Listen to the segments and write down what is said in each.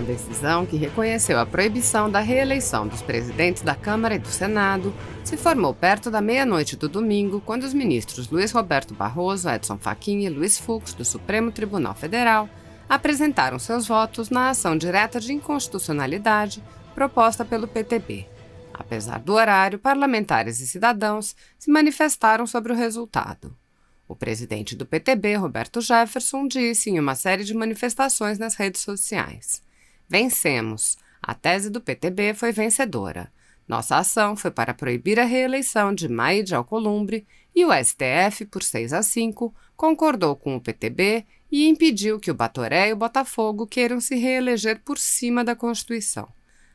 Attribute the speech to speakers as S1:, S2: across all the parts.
S1: decisão, que reconheceu a proibição da reeleição dos presidentes da Câmara e do Senado, se formou perto da meia-noite do domingo, quando os ministros Luiz Roberto Barroso, Edson Fachin e Luiz Fux, do Supremo Tribunal Federal, apresentaram seus votos na ação direta de inconstitucionalidade proposta pelo PTB. Apesar do horário, parlamentares e cidadãos se manifestaram sobre o resultado. O presidente do PTB, Roberto Jefferson, disse em uma série de manifestações nas redes sociais: "Vencemos. A tese do PTB foi vencedora. Nossa ação foi para proibir a reeleição de Maia e de Alcolumbre e o STF, por 6-5, concordou com o PTB e impediu que o Batoré e o Botafogo queiram se reeleger por cima da Constituição.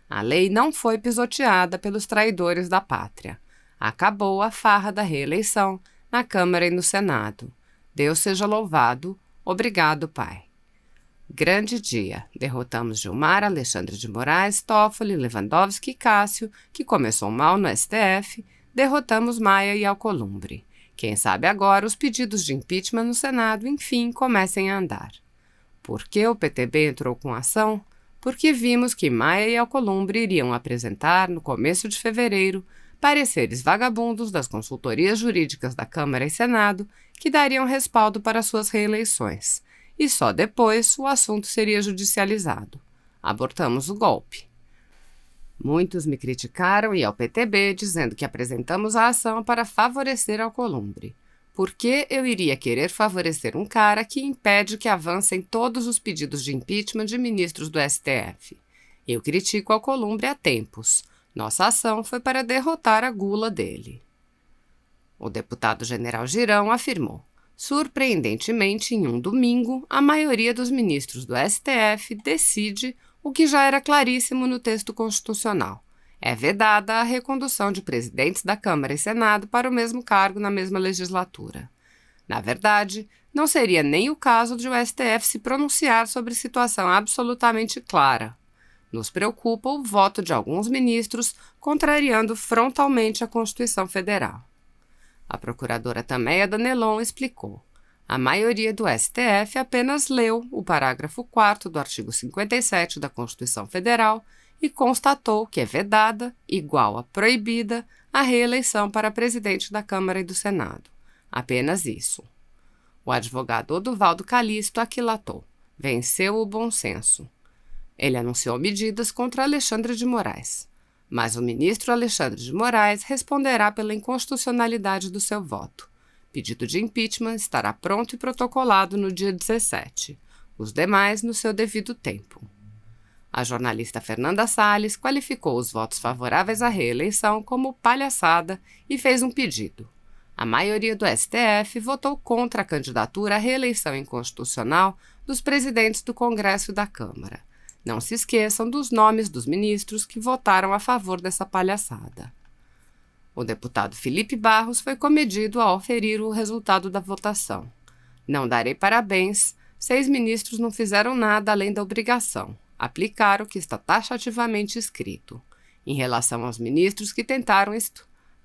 S1: A lei não foi pisoteada pelos traidores da pátria. Acabou a farra da reeleição na Câmara e no Senado. Deus seja louvado. Obrigado, Pai." Grande dia. Derrotamos Gilmar, Alexandre de Moraes, Toffoli, Lewandowski e Cássio, que começou mal no STF. Derrotamos Maia e Alcolumbre. Quem sabe agora os pedidos de impeachment no Senado, enfim, comecem a andar. Por que o PTB entrou com ação? Porque vimos que Maia e Alcolumbre iriam apresentar, no começo de fevereiro, pareceres vagabundos das consultorias jurídicas da Câmara e Senado que dariam respaldo para suas reeleições. E só depois o assunto seria judicializado. Abortamos o golpe. Muitos me criticaram e ao PTB, dizendo que apresentamos a ação para favorecer Alcolumbre. Por que eu iria querer favorecer um cara que impede que avancem todos os pedidos de impeachment de ministros do STF? Eu critico Alcolumbre há tempos. Nossa ação foi para derrotar a gula dele. O deputado General Girão afirmou: "Surpreendentemente, em um domingo, a maioria dos ministros do STF decide o que já era claríssimo no texto constitucional. É vedada a recondução de presidentes da Câmara e Senado para o mesmo cargo na mesma legislatura. Na verdade, não seria nem o caso de o STF se pronunciar sobre situação absolutamente clara. Nos preocupa o voto de alguns ministros contrariando frontalmente a Constituição Federal." A procuradora Tameia Danelon explicou: "A maioria do STF apenas leu o parágrafo 4º do artigo 57 da Constituição Federal e constatou que é vedada, igual a proibida, a reeleição para presidente da Câmara e do Senado. Apenas isso." O advogado Oduvaldo Calixto aquilatou: "Venceu o bom senso." Ele anunciou medidas contra Alexandre de Moraes. Mas o ministro Alexandre de Moraes responderá pela inconstitucionalidade do seu voto. Pedido de impeachment estará pronto e protocolado no dia 17. Os demais no seu devido tempo. A jornalista Fernanda Salles qualificou os votos favoráveis à reeleição como palhaçada e fez um pedido. A maioria do STF votou contra a candidatura à reeleição inconstitucional dos presidentes do Congresso e da Câmara. Não se esqueçam dos nomes dos ministros que votaram a favor dessa palhaçada. O deputado Felipe Barros foi comedido ao oferir o resultado da votação. "Não darei parabéns. 6 ministros não fizeram nada além da obrigação. Aplicar o que está taxativamente escrito. Em relação aos ministros que tentaram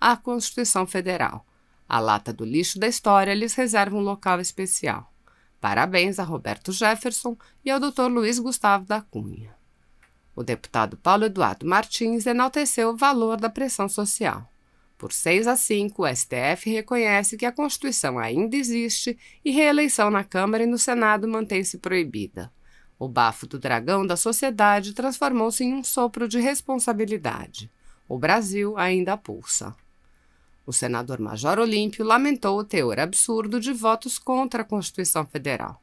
S1: a Constituição Federal. A lata do lixo da história lhes reserva um local especial. Parabéns a Roberto Jefferson e ao Dr. Luiz Gustavo da Cunha." O deputado Paulo Eduardo Martins enalteceu o valor da pressão social. Por 6-5, o STF reconhece que a Constituição ainda existe e reeleição na Câmara e no Senado mantém-se proibida. O bafo do dragão da sociedade transformou-se em um sopro de responsabilidade. O Brasil ainda pulsa. O senador Major Olímpio lamentou o teor absurdo de votos contra a Constituição Federal.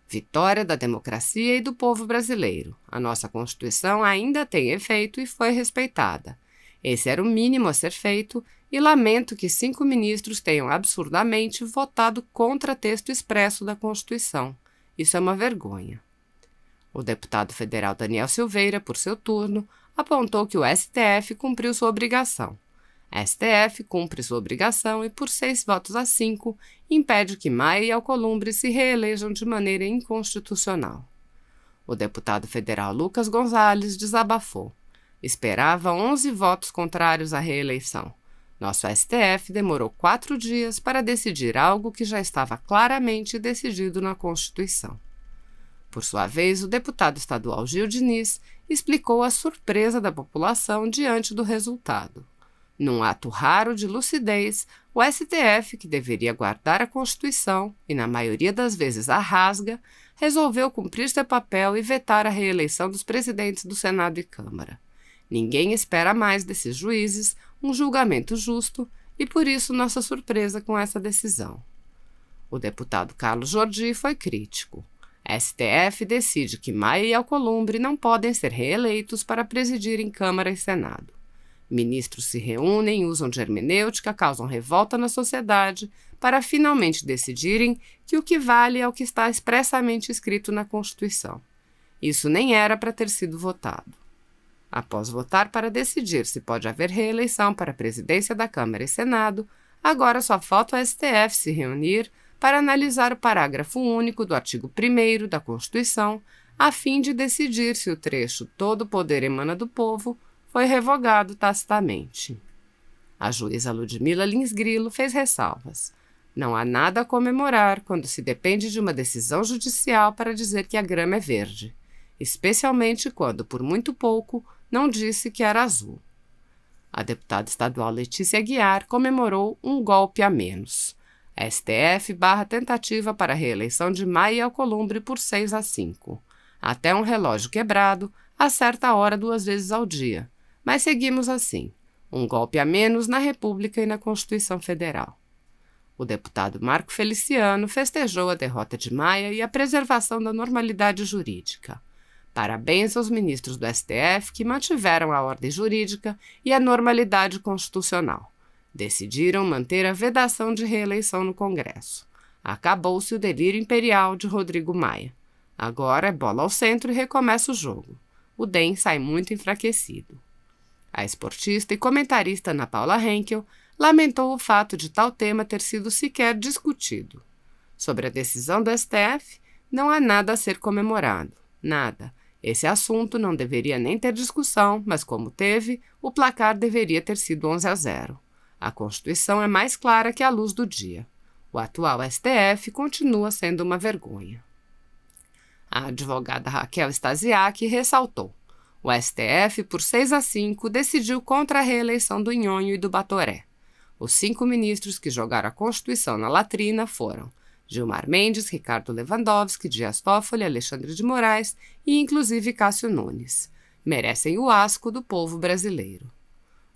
S1: "Vitória da democracia e do povo brasileiro. A nossa Constituição ainda tem efeito e foi respeitada. Esse era o mínimo a ser feito e lamento que 5 ministros tenham absurdamente votado contra texto expresso da Constituição. Isso é uma vergonha." O deputado federal Daniel Silveira, por seu turno, apontou que o STF cumpriu sua obrigação. A STF cumpre sua obrigação e, por 6-5, impede que Maia e Alcolumbre se reelejam de maneira inconstitucional. O deputado federal Lucas Gonzalez desabafou: "Esperava 11 votos contrários à reeleição. Nosso STF demorou 4 dias para decidir algo que já estava claramente decidido na Constituição." Por sua vez, o deputado estadual Gil Diniz explicou a surpresa da população diante do resultado. Num ato raro de lucidez, o STF, que deveria guardar a Constituição e, na maioria das vezes, a rasga, resolveu cumprir seu papel e vetar a reeleição dos presidentes do Senado e Câmara. Ninguém espera mais desses juízes um julgamento justo e, por isso, nossa surpresa com essa decisão. O deputado Carlos Jordi foi crítico. A STF decide que Maia e Alcolumbre não podem ser reeleitos para presidirem Câmara e Senado. Ministros se reúnem, usam de hermenêutica, causam revolta na sociedade para finalmente decidirem que o que vale é o que está expressamente escrito na Constituição. Isso nem era para ter sido votado. Após votar para decidir se pode haver reeleição para a presidência da Câmara e Senado, agora só falta o STF se reunir para analisar o parágrafo único do artigo 1º da Constituição, a fim de decidir se o trecho "todo o poder emana do povo" foi revogado tacitamente. A juíza Ludmila Lins Grilo fez ressalvas. Não há nada a comemorar quando se depende de uma decisão judicial para dizer que a grama é verde, especialmente quando, por muito pouco, não disse que era azul. A deputada estadual Letícia Aguiar comemorou um golpe a menos. A STF barra tentativa para a reeleição de Maia e Alcolumbre por 6-5. Até um relógio quebrado acerta a hora 2 vezes ao dia. Mas seguimos assim, um golpe a menos na República e na Constituição Federal. O deputado Marco Feliciano festejou a derrota de Maia e a preservação da normalidade jurídica. Parabéns aos ministros do STF que mantiveram a ordem jurídica e a normalidade constitucional. Decidiram manter a vedação de reeleição no Congresso. Acabou-se o delírio imperial de Rodrigo Maia. Agora é bola ao centro e recomeça o jogo. O DEM sai muito enfraquecido. A esportista e comentarista Ana Paula Henkel lamentou o fato de tal tema ter sido sequer discutido. Sobre a decisão do STF, não há nada a ser comemorado. Nada. Esse assunto não deveria nem ter discussão, mas como teve, o placar deveria ter sido 11-0. A Constituição é mais clara que a luz do dia. O atual STF continua sendo uma vergonha. A advogada Raquel Stasiak ressaltou. O STF, por 6-5, decidiu contra a reeleição do Nhonho e do Batoré. Os 5 ministros que jogaram a Constituição na latrina foram Gilmar Mendes, Ricardo Lewandowski, Dias Toffoli, Alexandre de Moraes e, inclusive, Cássio Nunes. Merecem o asco do povo brasileiro.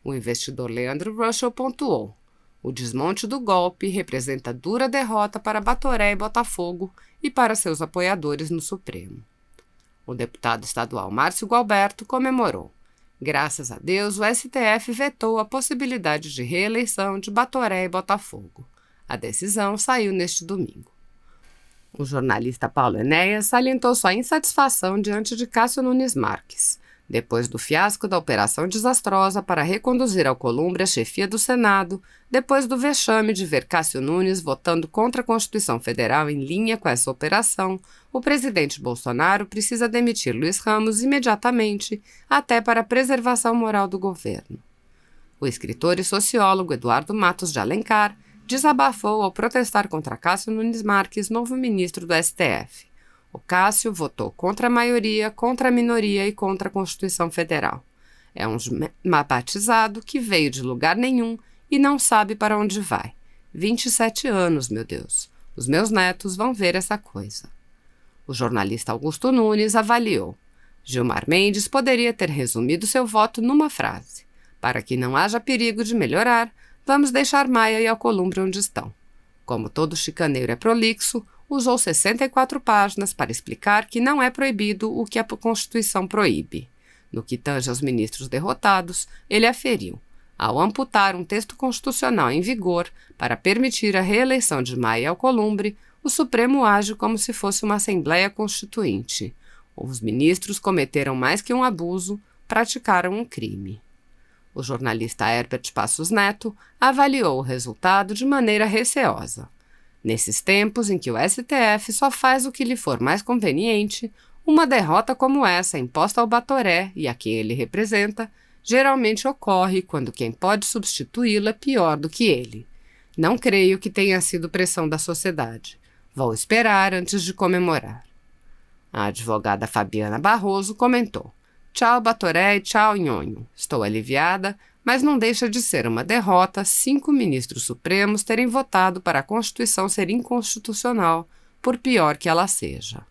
S1: O investidor Leandro Russell pontuou. O desmonte do golpe representa dura derrota para Batoré e Botafogo e para seus apoiadores no Supremo. O deputado estadual Márcio Gualberto comemorou. Graças a Deus, o STF vetou a possibilidade de reeleição de Batoré e Botafogo. A decisão saiu neste domingo. O jornalista Paulo Enéas salientou sua insatisfação diante de Cássio Nunes Marques. Depois do fiasco da operação desastrosa para reconduzir Alcolumbre à chefia do Senado, depois do vexame de ver Cássio Nunes votando contra a Constituição Federal em linha com essa operação, o presidente Bolsonaro precisa demitir Luiz Ramos imediatamente, até para a preservação moral do governo. O escritor e sociólogo Eduardo Matos de Alencar desabafou ao protestar contra Cássio Nunes Marques, novo ministro do STF. O Cássio votou contra a maioria, contra a minoria e contra a Constituição Federal. É um batizado que veio de lugar nenhum e não sabe para onde vai. 27 anos, meu Deus. Os meus netos vão ver essa coisa. O jornalista Augusto Nunes avaliou. Gilmar Mendes poderia ter resumido seu voto numa frase. Para que não haja perigo de melhorar, vamos deixar Maia e Alcolumbre onde estão. Como todo chicaneiro é prolixo, usou 64 páginas para explicar que não é proibido o que a Constituição proíbe. No que tange aos ministros derrotados, ele aferiu: ao amputar um texto constitucional em vigor para permitir a reeleição de Maia e Alcolumbre, o Supremo age como se fosse uma Assembleia Constituinte. Os ministros cometeram mais que um abuso, praticaram um crime. O jornalista Herbert Passos Neto avaliou o resultado de maneira receosa. Nesses tempos em que o STF só faz o que lhe for mais conveniente, uma derrota como essa imposta ao Batoré e a quem ele representa geralmente ocorre quando quem pode substituí-lo é pior do que ele. Não creio que tenha sido pressão da sociedade. Vou esperar antes de comemorar. A advogada Fabiana Barroso comentou: "Tchau, Batoré, e tchau, Nhonho. Estou aliviada, mas não deixa de ser uma derrota 5 ministros supremos terem votado para a Constituição ser inconstitucional, por pior que ela seja."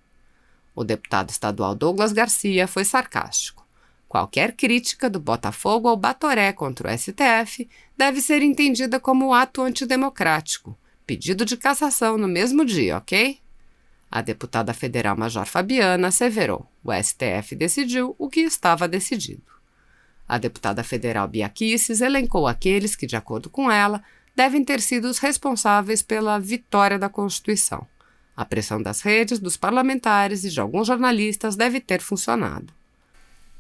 S1: O deputado estadual Douglas Garcia foi sarcástico. Qualquer crítica do Botafogo ou Batoré contra o STF deve ser entendida como ato antidemocrático, pedido de cassação no mesmo dia, ok? A deputada federal Major Fabiana asseverou: o STF decidiu o que estava decidido. A deputada federal Bia Kicis elencou aqueles que, de acordo com ela, devem ter sido os responsáveis pela vitória da Constituição. A pressão das redes, dos parlamentares e de alguns jornalistas deve ter funcionado.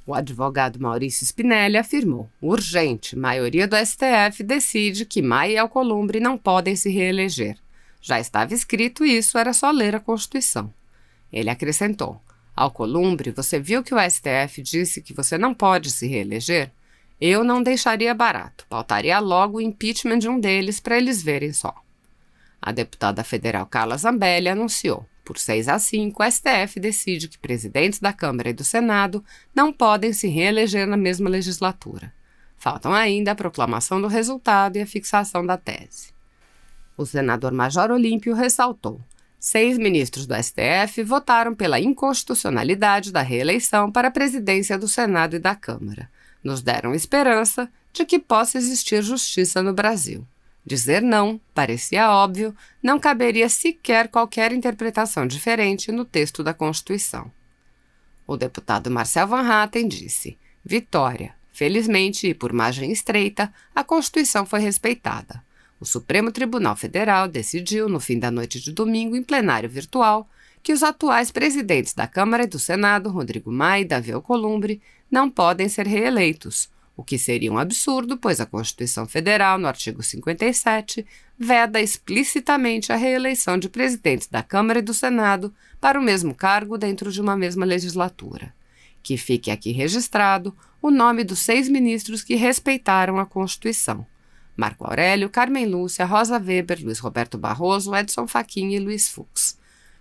S1: O advogado Maurício Spinelli afirmou: urgente, maioria do STF decide que Maia e Alcolumbre não podem se reeleger. Já estava escrito isso, era só ler a Constituição. Ele acrescentou: Alcolumbre, você viu que o STF disse que você não pode se reeleger? Eu não deixaria barato, pautaria logo o impeachment de um deles para eles verem só. A deputada federal Carla Zambelli anunciou: por 6-5, o STF decide que presidentes da Câmara e do Senado não podem se reeleger na mesma legislatura. Faltam ainda a proclamação do resultado e a fixação da tese. O senador Major Olímpio ressaltou: 6 ministros do STF votaram pela inconstitucionalidade da reeleição para a presidência do Senado e da Câmara. Nos deram esperança de que possa existir justiça no Brasil. Dizer não, parecia óbvio, não caberia sequer qualquer interpretação diferente no texto da Constituição. O deputado Marcel Van Hatten disse: vitória. Felizmente, e por margem estreita, a Constituição foi respeitada. O Supremo Tribunal Federal decidiu, no fim da noite de domingo, em plenário virtual, que os atuais presidentes da Câmara e do Senado, Rodrigo Maia e Davi Alcolumbre, não podem ser reeleitos, o que seria um absurdo, pois a Constituição Federal, no artigo 57, veda explicitamente a reeleição de presidentes da Câmara e do Senado para o mesmo cargo dentro de uma mesma legislatura. Que fique aqui registrado o nome dos 6 ministros que respeitaram a Constituição: Marco Aurélio, Carmen Lúcia, Rosa Weber, Luiz Roberto Barroso, Edson Fachin e Luiz Fux.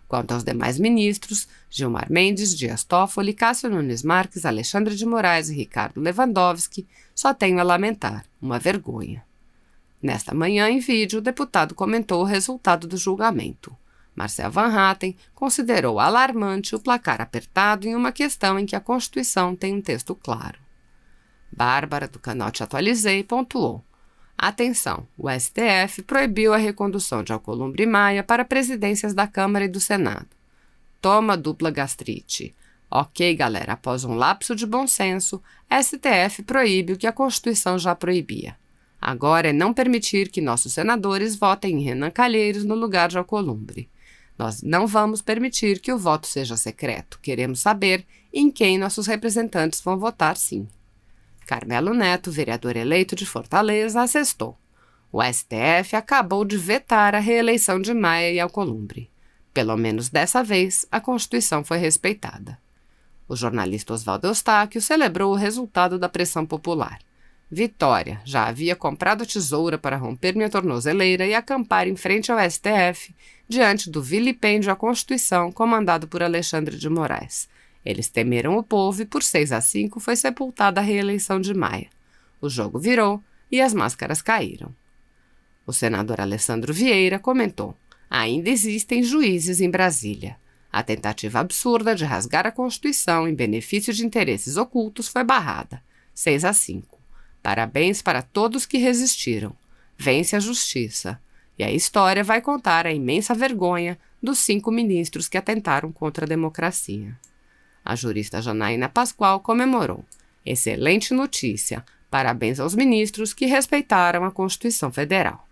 S1: Quanto aos demais ministros, Gilmar Mendes, Dias Toffoli, Cássio Nunes Marques, Alexandre de Moraes e Ricardo Lewandowski, só tenho a lamentar: uma vergonha. Nesta manhã, em vídeo, o deputado comentou o resultado do julgamento. Marcel Van Hatten considerou alarmante o placar apertado em uma questão em que a Constituição tem um texto claro. Bárbara, do canal Te Atualizei, pontuou: atenção, o STF proibiu a recondução de Alcolumbre e Maia para presidências da Câmara e do Senado. Toma dupla gastrite. Ok, galera, após um lapso de bom senso, STF proíbe o que a Constituição já proibia. Agora é não permitir que nossos senadores votem em Renan Calheiros no lugar de Alcolumbre. Nós não vamos permitir que o voto seja secreto. Queremos saber em quem nossos representantes vão votar, sim. Carmelo Neto, vereador eleito de Fortaleza, assestou: o STF acabou de vetar a reeleição de Maia e Alcolumbre. Pelo menos dessa vez, a Constituição foi respeitada. O jornalista Oswaldo Eustáquio celebrou o resultado da pressão popular. Vitória, já havia comprado tesoura para romper minha tornozeleira e acampar em frente ao STF, diante do vilipêndio à Constituição comandado por Alexandre de Moraes. Eles temeram o povo e por 6-5 foi sepultada a reeleição de Maia. O jogo virou e as máscaras caíram. O senador Alessandro Vieira comentou: ainda existem juízes em Brasília. A tentativa absurda de rasgar a Constituição em benefício de interesses ocultos foi barrada. 6-5. Parabéns para todos que resistiram. Vence a justiça. E a história vai contar a imensa vergonha dos 5 ministros que atentaram contra a democracia. A jurista Janaína Pascoal comemorou: excelente notícia. Parabéns aos ministros que respeitaram a Constituição Federal.